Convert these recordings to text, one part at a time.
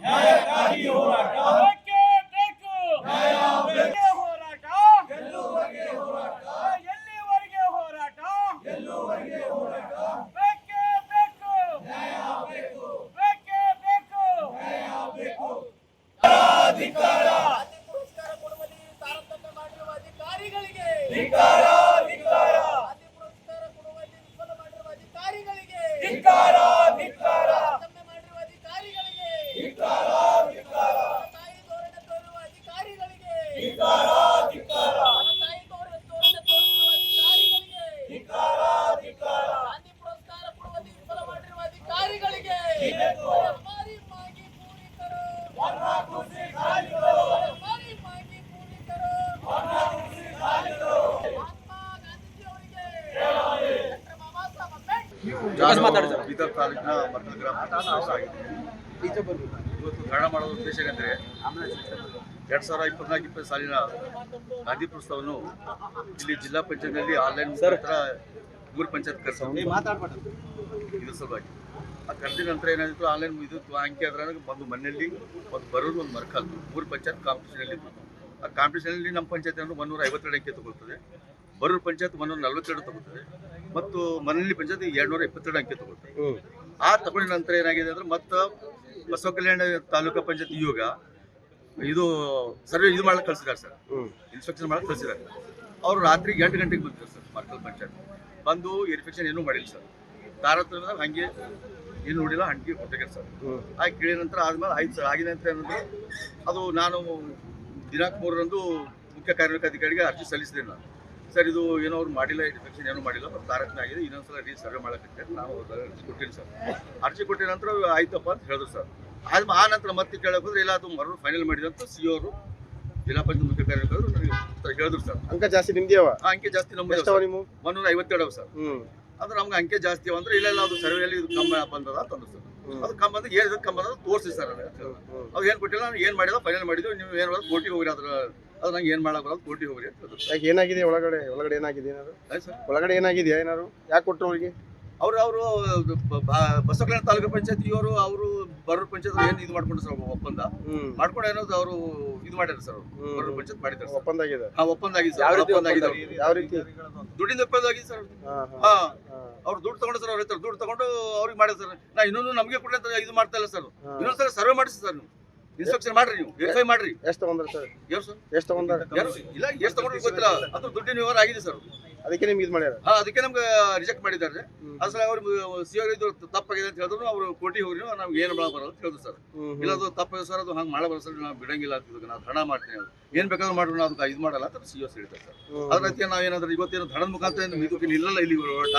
ನ್ಯಾಯಕ್ಕಾಗಿ ಹೋರಾಟ ಬೇಕೇ ಬೇಕು ನ್ಯಾಯ ಬೇಕು ಹೋರಾಟ ಗೆಲ್ಲುವವರೆಗೆ ಹೋರಾಟ ಎಲ್ಲಿವರೆಗೆ ಹೋರಾಟ ಗೆಲ್ಲುವವರೆಗೆ ಹೋರಾಟ ಬೇಕೇ ಬೇಕು ನ್ಯಾಯ ಬೇಕು ಬೇಕೇ ಬೇಕು ನ್ಯಾಯ ಬೇಕು ಧಿಕ್ಕಾರ ಗಾಂಧಿ ಪುರಸ್ಕಾರ ಕೊಡುವಲ್ಲಿ ತಾರತಮ್ಯ ಮಾಡಿರುವ ಅಧಿಕಾರಿಗಳಿಗೆ ಧಿಕ್ಕಾರ ಧಿಕ್ಕಾರ ಗಾಂಧಿ ಪುರಸ್ಕಾರ ಕೊಡುವಲ್ಲಿ ವಿಫಲ ಮಾಡಿರುವ ಅಧಿಕಾರಿಗಳಿಗೆ ಧಿಕ್ಕಾರ ಧಿಕ್ಕಾರ ತಾರತಮ್ಯ ಮಾಡಿರುವ ಅಧಿಕಾರಿಗಳಿಗೆ ಧಿಕ್ಕಾರ ಧಿಕ್ಕಾರ ತಾಯಿ ಧೋರಣೆ ತೋರುವ ಅಧಿಕಾರಿಗಳಿಗೆ ಧಿಕ್ಕಾರ ಧಿಕ್ಕಾರ ತಾಯಿ ಧೋರಣೆ ತೋರುವ ಅಧಿಕಾರಿಗಳಿಗೆ ಧಿಕ್ಕಾರ ಧಿಕ್ಕಾರ ಗಾಂಧಿ ಪುರಸ್ಕಾರ ಕೊಡುವಲ್ಲಿ ವಿಫಲ ಮಾಡಿರುವ ಅಧಿಕಾರಿಗಳಿಗೆ ಬೇಕು. ಹಮಾರಿ ಮಾಗಿ ಪೂರಿ ಕರೋ वरना कुर्सी खाली करो ಹಮಾರಿ ಮಾಗಿ ಪೂರಿ ಕರೋ वरना कुर्सी खाली करो ಮಹಾತ್ಮ ಗಾಂಧೀಜಿ ಅವರಿಗೆ ಡಾಕ್ಟರ್ ಬಾಬಾ ಸಾಹೇಬ್ ಅಂಬೇಡ್ಕರ್ ನಾನು ಬೀದರ್ ತಾಲೂಕಿನ ಮರ್ಕಲ್ ಗ್ರಾಮ ಪಂಚಾಯತ್ ಆಗಿದ್ದೀನಿ. ಇವತ್ತು ಧರಣ ಮಾಡುವ ಉದ್ದೇಶ ಏನೆಂದರೆ 2024-20 ಸಾಲಿನ ಗಾಂಧಿ ಪುರಸ್ಕಾರವನ್ನು ಇಲ್ಲಿ ಜಿಲ್ಲಾ ಪಂಚಾಯತ್ನಲ್ಲಿ ಆನ್ಲೈನ್ ಮುಖಾಂತರ 3 ಪಂಚಾಯತ್ ಕರೆಸಿದ್ವಿ. ಇದ್ರ ಸಲುವಾಗಿ ಆ ಕರೆದ ನಂತರ ಏನಾಯಿತು, ಆನ್ಲೈನ್ ಇದು ಅಂಕಿ ಅದರ ಒಂದು ಮನೆಯಲ್ಲಿ ಒಂದು ಬರೋದು ಒಂದು ಮರ್ಕಲ್ 3 ಪಂಚಾಯತ್ ಕಾಂಪಿಟೇಷನಲ್ಲಿ ಇತ್ತು. ಆ ಕಾಂಪಿಟೇಷನಲ್ಲಿ ನಮ್ಮ ಪಂಚಾಯತ್ 152 ಅಂಕೆ ತಗೊಳ್ತದೆ, ಬರೂರು ಪಂಚಾಯತ್ 142 ತಗೊಳ್ತದೆ ಮತ್ತು ಮನೆಯಲ್ಲಿ ಪಂಚಾಯತ್ 222 ಅಂಕೆ ತಗೊಳ್ತದೆ. ಆ ತಗೊಂಡ ನಂತರ ಏನಾಗಿದೆ ಅಂದ್ರೆ ಮತ್ತೆ ಬಸವ ಕಲ್ಯಾಣ ತಾಲೂಕು ಪಂಚಾಯತ್ ಯೋಗ ಇದು ಸರ್ವೆ ಇದು ಮಾಡಕ್ಕೆ ಕಳಿಸಿದ್ದಾರೆ ಸರ್, ಇನ್ಸ್ಪೆಕ್ಷನ್ ಮಾಡಕ್ಕೆ ಕಳಿಸಿದ್ದಾರೆ. ಅವರು ರಾತ್ರಿ 8 ಗಂಟೆಗೆ ಬಂದಿದ್ದಾರೆ ಸರ್ ಮರ್ಕಲ್ ಪಂಚಾಯತ್. ಬಂದು ವೆರಿಫಿಕೇಶನ್ ಏನೂ ಮಾಡಿಲ್ಲ ಸರ್, ತಾರತಮ್ಯದಾಗ ಹಂಗೆ ಏನು ನೋಡಿಲ್ಲ, ಹಂಗೆ ಕೊಟ್ಟಿದ್ದಾರೆ ಸರ್. ಆಗಿ ಕೇಳಿದ ನಂತರ ಆದ್ಮೇಲೆ ಆಯ್ತು ಸರ್. ಆಗಿದ ನಂತರ ಏನಂದ್ರೆ ಅದು ನಾನು ದಿನಾಂಕ 3ರಂದು ಮುಖ್ಯ ಕಾರ್ಯನಿರ್ವಾಹಕ ಅರ್ಜಿ ಸಲ್ಲಿಸಿದೆ ನಾನು. ಸರ್ ಇದು ಏನೋ ಅವ್ರು ಮಾಡಿಲ್ಲ, ವೆರಿಫಿಕೇಶನ್ ಏನೂ ಮಾಡಿಲ್ಲ, ಮತ್ತು ತಾರತಮ್ಯ ಆಗಿದೆ, ಇನ್ನೊಂದ್ಸಲ ಸರ್ವೆ ಮಾಡಕ್ಕೆ ನಾವು ಅರ್ಜಿ ಕೊಟ್ಟಿನಿ ಸರ್. ಅರ್ಜಿ ಕೊಟ್ಟಿದ ನಂತರ ಆಯ್ತಪ್ಪ ಅಂತ ಹೇಳಿದ್ರು ಸರ್. ಆ ನಂತರ ಮತ್ತೆ ಕೇಳಕ್ಕೆ ಹೋದ್ರೆ ಇಲ್ಲ, ಅದು ಮರು ಫೈನಲ್ ಮಾಡಿದಂತ ಸಿ ಅವರು ಜಿಲ್ಲಾ ಪಂಚಾಯತ್ ಮುಖ್ಯ ಕಾರ್ಯನಿರ್ವಾಹಕರು ನನಗೆ ಹೇಳಿದ್ರು ಸರ್. ಅಂಕ ಜಾಸ್ತಿ ನಿಮ್ದೇ ಅವ? ಆ ಅಂಕೆ ಜಾಸ್ತಿ ನಮ್ಗೆ ನೀವು 152 ಅವ ಸರ್. ಅಂದ್ರೆ ನಮ್ಗೆ ಅಂಕೆ ಜಾಸ್ತಿ ಅವ ಅಂದ್ರೆ ಇಲ್ಲ ಅದು ಸರ್ವೆಯಲ್ಲಿ ಇದು ಕಮ್ಮಿ ಬಂದದ ಅಂತಂದ್ರು ಸರ್. ಅದು ಕಮ್ಮಿ ಬಂದು ಏನು ಕಮ್ಮಿ ಬಂದ ತೋರಿಸಿ ಸರ್. ಅದು ಏನು ಕೊಟ್ಟಿಲ್ಲ, ನಾನು ಏನು ಮಾಡಿದ ಫೈನಲ್ ಮಾಡಿದ್ವಿ, ನೀವು ಏನು ಮಾಡೋದು ಕೋರ್ಟಿಗೆ ಹೋಗ್ರಿ, ಅದು ನಂಗೆ ಏನು ಮಾಡಕ್ಕೆ ಬರೋದು ಕೋರ್ಟಿಗೆ ಹೋಗ್ರಿ ಅಂತ ಹೇಳಿದ್ರು. ಯಾಕೆ ಏನಾಗಿದೆ ಒಳಗಡೆ ಏನಾಗಿದೆ ಏನಾದ್ರು? ಆಯ್ತು ಸರ್. ಒಳಗಡೆ ಏನಾಗಿದೆಯಾ ಏನಾದ್ರು? ಯಾಕೆ ಕೊಟ್ಟರು ಅವ್ರಿಗೆ? ಅವರು ಬಸವ ಕಲ್ಯಾಣ ತಾಲೂಕು ಪಂಚಾಯತ್ ಇವರು ಅವರು ಬರೂರು ಪಂಚಾಯತ್ ಏನು ಇದು ಮಾಡ್ಕೊಂಡು ಸರ್ ಒಪ್ಪಂದ ಮಾಡ್ಕೊಂಡು ಏನೋದು ಅವರು ಇದು ಮಾಡ್ಯಾರ ಸರ್. ಅವರು ಬರೂರು ಪಂಚಾಯತ್ ಮಾಡಿದ್ದಾರೆ ಸರ್. ಒಪ್ಪಂದ ಆಗಿದೆ? ಒಪ್ಪಂದ ಆಗಿದೆ ಸರ್. ಒಪ್ಪಂದ ಆಗಿದೆ. ಯಾವ ರೀತಿ? ದುಡ್ಡಿಂದ ಒಪ್ಪಂದ ಆಗಿದೆ ಸರ್. ಹಾ, ಅವ್ರು ದುಡ್ಡು ತಗೊಂಡು ಸರ್, ಅವ್ರ ಹತ್ರ ದುಡ್ಡು ತಗೊಂಡು ಅವ್ರಿಗೆ ಮಾಡಿದ ಸರ್. ನಾ ಇನ್ನೊಂದು ನಮಗೆ ಕೂಡ ಇದು ಮಾಡ್ತಾ ಇಲ್ಲ ಸರ್. ಇನ್ನೊಂದ್ಸಲ ಸರ್ವೆ ಮಾಡಿಸಿ ಸರ್, ನೀವು ಇನ್ಸ್ಪೆಕ್ಷನ್ ಮಾಡ್ರಿ, ನೀವು ವೆರಿಫೈ ಮಾಡ್ರಿ. ಎಷ್ಟು ತಗೊಂಡ್ರ ಸರ್? ಯಾವ ಸರ್? ಎಷ್ಟು ತಗೊಂಡ್ರ? ಇಲ್ಲ, ಎಷ್ಟು ತಗೊಂಡ್ರು ಗೊತ್ತಿಲ್ಲ, ಅದು ದುಡ್ಡಿನ ವ್ಯವಹಾರ ಆಗಿದೆ ಸರ್. ಅದಕ್ಕೆ ನಿಮ್ಗೆ ಇದು ಮಾಡ್ಯಾರ? ಹಾ, ಅದಕ್ಕೆ ನಮ್ಗೆ ರಿಜೆಕ್ಟ್ ಮಾಡಿದ್ದಾರೆ. ಅಸಲ ಅವ್ರು ಸಿ ಆರ್ ಇದು ತಪ್ಪಾಗಿದೆ ಅಂತ ಹೇಳಿದ್ರು, ಅವರು ಕೋರ್ಟಿಗೆ ಹೋಗ್ರಿ, ನಮ್ಗೆ ಏನು ಬರೋದು ಅಂತ ಹೇಳಿದ್ರು ಸರ್. ಇಲ್ಲ ಅದು ತಪ್ಪಾಗಿದೆ ಸರ್, ಅದು ಹಂಗೆ ಮಾಡಬಾರ್ದು ಸರ್, ನಾವು ಬಿಡಂಗಿಲ್ಲ ಅಂತ ನಾವು ಧರಣ ಮಾಡ್ತೀನಿ, ಅದು ಏನು ಬೇಕಾದ್ರೂ ಮಾಡ್ರು, ನಾವು ಅದಕ್ಕೆ ಇದು ಮಾಡಲ್ಲ ಅಂತ ಸಿ ಎಸ್ ಹೇಳ್ತಾರೆ ಸರ್. ಅದ್ರ ರೀತಿ ನಾವು ಏನಾದ್ರು ಇವತ್ತೇನು ಧರಣದ ಮುಖಾಂತರ ಇದಕ್ಕೆ ಇಲ್ಲಲ್ಲ ಇಲ್ಲಿ ಹೊರಟ,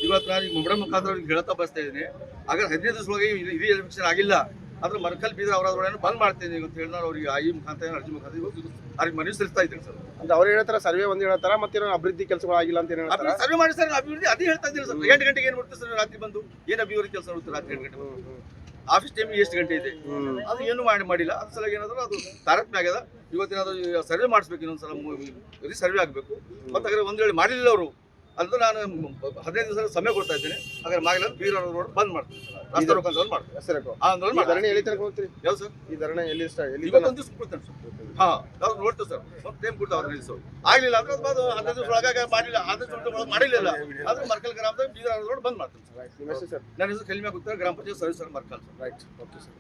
ಇವತ್ತು ನಾನು ಮೊಬೈಲ್ ಮುಖಾಂತರ ಅವ್ರಿಗೆ ಹೇಳ್ತಾ ಬರ್ತಾ ಇದ್ದೀನಿ. ಹಾಗಾದ್ರೆ 15 ದಿವಸವಾಗಿ ಇದು ಎಲೆಕ್ಷನ್ ಆಗಿಲ್ಲ, ಆದ್ರೆ ಮರ್ಕಲ್ ಬೀದರ್ ಅವರನ್ನು ಬಂದ್ ಮಾಡ್ತೀನಿ ಅಂತ ಹೇಳಿ ನಾನು ಅವ್ರಿಗೆ ಈ ಮುಖಾಂತರ ಅರ್ಜಿ ಮುಖಾಂತರ ಅವ್ರಿಗೆ ಮನವಿ ಸಲ್ಲಿಸ್ತಾ ಇದ್ದೀನಿ ಸರ್. ಅಂತ ಅವ್ರು ಹೇಳ್ತಾರ ಸರ್ವೆ ಒಂದ್ ಹೇಳ್ತಾರ, ಮತ್ತೇನೋ ಅಭಿವೃದ್ಧಿ ಕೆಲಸಗಳು ಆಗಿಲ್ಲ ಅಂತ ಏನ್ ಹೇಳ್ತಾರ? ಸರ್ವೆ ಮಾಡಿ ಸರ್, ಅಭಿವೃದ್ಧಿ ಅದೇ ಹೇಳ್ತಾ ಇದ್ದೀನಿ ಸರ್. 8 ಗಂಟೆಗೆ ಏನು ಮಾಡ್ತೀವಿ ಸರ್, ರಾತ್ರಿ ಬಂದು ಏನು ಅಭಿವೃದ್ಧಿ ಕೆಲಸ ಮಾಡ್ತಾರೆ ರಾತ್ರಿ 8 ಗಂಟೆ. ಆಫೀಸ್ ಟೈಮ್ ಎಷ್ಟು ಗಂಟೆ ಇದೆ, ಅದು ಏನು ಮಾಡಿಲ್ಲ. ಅದ್ರ ಸಲ ಏನಾದ್ರು ಅದು ತಾರತಮ್ಯ ಆಗ್ಯದ. ಇವತ್ತೇನಾದ್ರು ಸರ್ವೆ ಮಾಡಿಸ್ಬೇಕು, ಇನ್ನೊಂದ್ಸಲ ಸರ್ವೆ ಆಗಬೇಕು. ಮತ್ತೆ ಹಾಗಾದ್ರೆ ಒಂದ್ ವೇಳೆ ಮಾಡಲಿಲ್ಲ ಅವರು ಅಂದ್ರೆ ನಾನು 15 ದಿವಸ ಸಮಯ ಕೊಡ್ತಾ ಇದ್ದೇನೆ. ಹಾಗಾದ್ರೆ ಮಾಡಿಲ್ಲ ಬೀದರ್ ರೋಡ್ ಬಂದ್ ಮಾಡ್ತೀನಿ ಸರ್, ರಸ್ತೆ ರೋಕ್ ಅಂತ ಮಾಡ್ತೀನಿ. ಧರಣಿ ಎಲ್ಲಿ ತನಕ ಹೋಗ್ತೀರಿ? ಯಾವ ಸರ್ ಈ ಧರಣಿ ಎಲ್ಲಿ ಇವತ್ತೊಂದು ದಿವಸ ಕೊಡ್ತೇನೆ ಸರ್. ಹಾ, ನಾವು ನೋಡ್ತೇವೆ ಸರ್, ಸ್ವಲ್ಪ ಟೈಮ್ ಕೊಡ್ತಾವೆ 15 ದಿವಸ. ಆಗ್ಲಿಲ್ಲ ಅಂದ್ರೆ ಅದು 15 ದಿವಸ ಒಳಗಾಗಿ ಮಾಡಿಲ್ಲ, 15 ದಿವಸ ಒಳಗೆ ಮಾಡಿಲ್ಲ ಆದ್ರೆ ಮರ್ಕಲ್ ಗ್ರಾಮದಾಗ ಬೀದರ್ ರೋಡ್ ಬಂದ್ ಮಾಡ್ತೀನಿ ಸರ್. ನಿಮ್ಮ ಹೆಸರು ಸರ್? ನನ್ನ ಹೆಸರು ಕಲಿಮೆ ಗುಪ್ತಾ, ಗ್ರಾಮ panchayat service sir Markal sir. Right, okay sir.